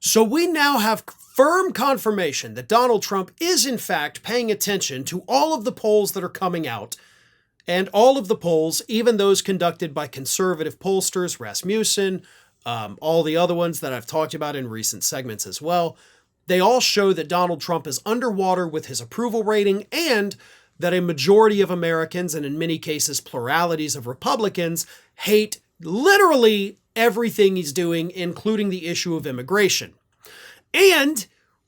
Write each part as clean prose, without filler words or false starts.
So we now have firm confirmation that Donald Trump is in fact paying attention to all of the polls that are coming out, and all of the polls, even those conducted by conservative pollsters, Rasmussen, all the other ones that I've talked about in recent segments as well, they all show that Donald Trump is underwater with his approval rating, and that a majority of Americans, and in many cases pluralities of Republicans, hate literally everything he's doing, including the issue of immigration. And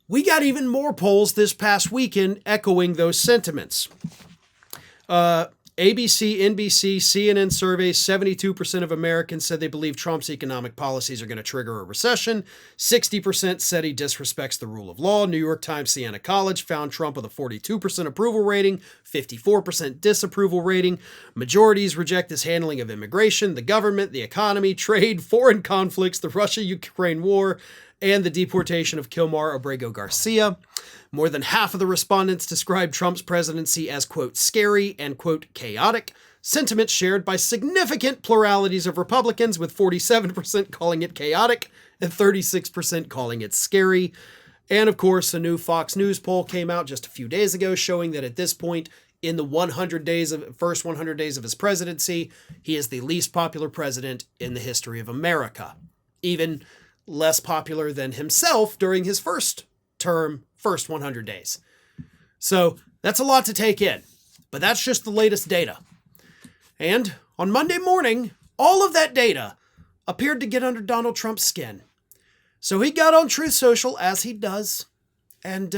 we got even more polls this past weekend echoing those sentiments. ABC, NBC, CNN surveys, 72% of Americans said they believe Trump's economic policies are going to trigger a recession. 60% said he disrespects the rule of law. New York Times Siena College found Trump with a 42% approval rating, 54% disapproval rating. Majorities reject his handling of immigration, the government, the economy, trade, foreign conflicts, the Russia-Ukraine war, and the deportation of Kilmar Abrego Garcia. More than half of the respondents described Trump's presidency as, quote, scary and, quote, chaotic, sentiments shared by significant pluralities of Republicans, with 47% calling it chaotic and 36% calling it scary. And of course, a new Fox News poll came out just a few days ago showing that at this point, in the first 100 days of his presidency, he is the least popular president in the history of America. Even less popular than himself during his first 100 days. So that's a lot to take in, but that's just the latest data. And on Monday morning, all of that data appeared to get under Donald Trump's skin. So he got on Truth Social, as he does, and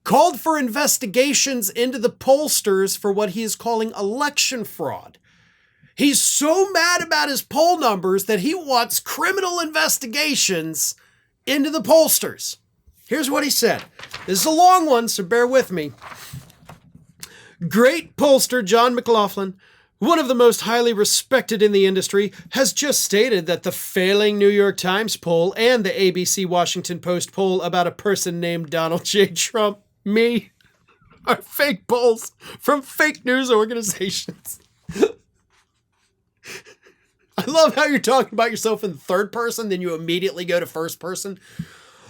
called for investigations into the pollsters for what he is calling election fraud. He's so mad about his poll numbers that he wants criminal investigations into the pollsters. Here's what he said. This is a long one, so bear with me. Great pollster John McLaughlin, one of the most highly respected in the industry, has just stated that the failing New York Times poll and the ABC Washington Post poll about a person named Donald J. Trump, me, are fake polls from fake news organizations. I love how you're talking about yourself in third person, then you immediately go to first person.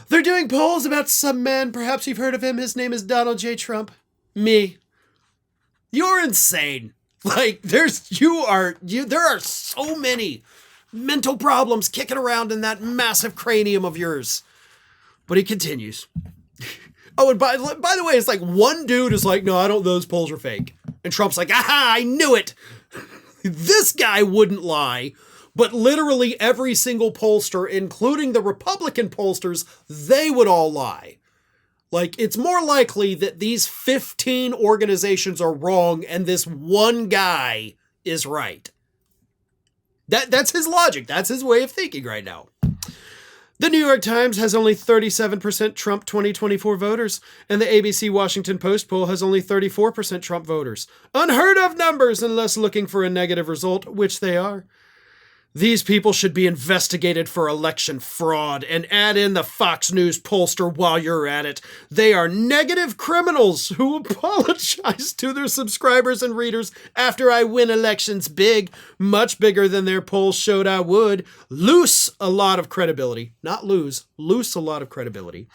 They're doing polls about some man. Perhaps you've heard of him. His name is Donald J. Trump. Me. You're insane. Like, there are so many mental problems kicking around in that massive cranium of yours. But he continues. Oh, and by the way, it's like one dude is like, no, those polls are fake. And Trump's like, aha, I knew it. This guy wouldn't lie, but literally every single pollster, including the Republican pollsters, they would all lie. Like, it's more likely that these 15 organizations are wrong and this one guy is right. That's his logic. That's his way of thinking right now. The New York Times has only 37% Trump 2024 voters, and the ABC Washington Post poll has only 34% Trump voters. Unheard of numbers unless looking for a negative result, which they are. These people should be investigated for election fraud, and add in the Fox News pollster while you're at it. They are negative criminals who apologize to their subscribers and readers after I win elections big, much bigger than their polls showed I would. Loose a lot of credibility. Not lose. Loose a lot of credibility.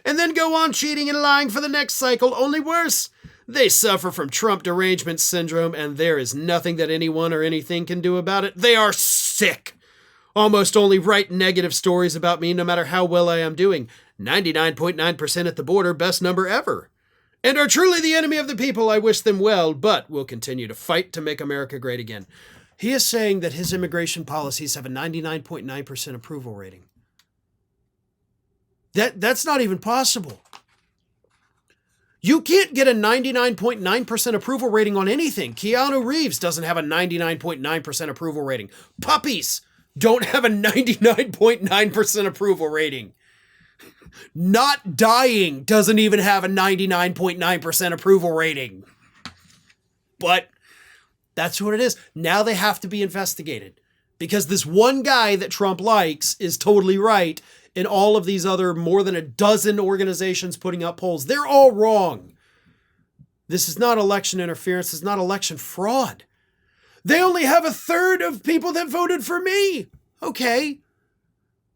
And then go on cheating and lying for the next cycle, only worse. They suffer from Trump derangement syndrome, and there is nothing that anyone or anything can do about it. They are sick. Almost only write negative stories about me, no matter how well I am doing. 99.9% at the border, best number ever. And are truly the enemy of the people. I wish them well, but will continue to fight to make America great again. He is saying that his immigration policies have a 99.9% approval rating. That's not even possible. You can't get a 99.9% approval rating on anything. Keanu Reeves doesn't have a 99.9% approval rating. Puppies don't have a 99.9% approval rating. Not dying doesn't even have a 99.9% approval rating. But that's what it is. Now they have to be investigated because this one guy that Trump likes is totally right. And all of these other more than a dozen organizations putting out polls, they're all wrong. This is not election interference. It's not election fraud. They only have a third of people that voted for me. Okay.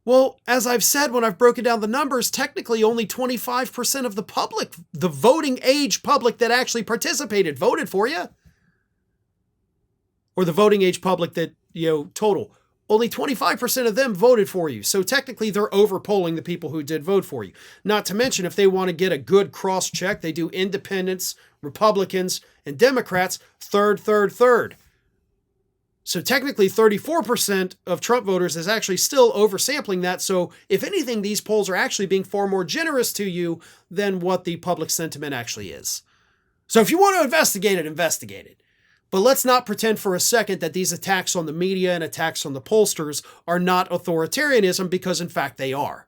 Well, as I've said when I've broken down the numbers, technically only 25% of the public, the voting age public that actually participated, voted for you. Or the voting age public that, total. Only 25% of them voted for you. So technically they're overpolling the people who did vote for you. Not to mention, if they want to get a good cross check, they do independents, Republicans, and Democrats, third. So technically 34% of Trump voters is actually still oversampling that. So if anything, these polls are actually being far more generous to you than what the public sentiment actually is. So if you want to investigate it, investigate it. But let's not pretend for a second that these attacks on the media and attacks on the pollsters are not authoritarianism, because in fact they are.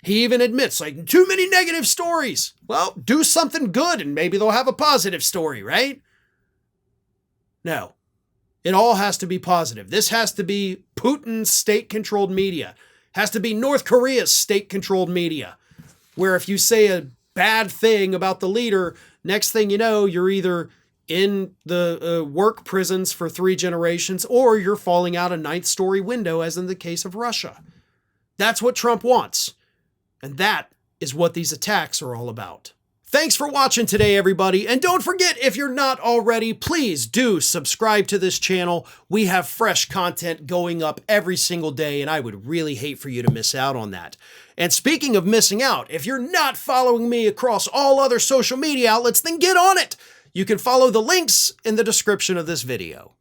He even admits, too many negative stories. Well, do something good and maybe they'll have a positive story, right? No. It all has to be positive. This has to be Putin's state-controlled media. Has to be North Korea's state-controlled media, where if you say a bad thing about the leader, next thing you know, you're either in the work prisons for 3 generations, or you're falling out a 9th-story window, as in the case of Russia. That's what Trump wants. And that is what these attacks are all about. Thanks for watching today, everybody. And don't forget, if you're not already, please do subscribe to this channel. We have fresh content going up every single day, and I would really hate for you to miss out on that. And speaking of missing out, if you're not following me across all other social media outlets, then get on it. You can follow the links in the description of this video.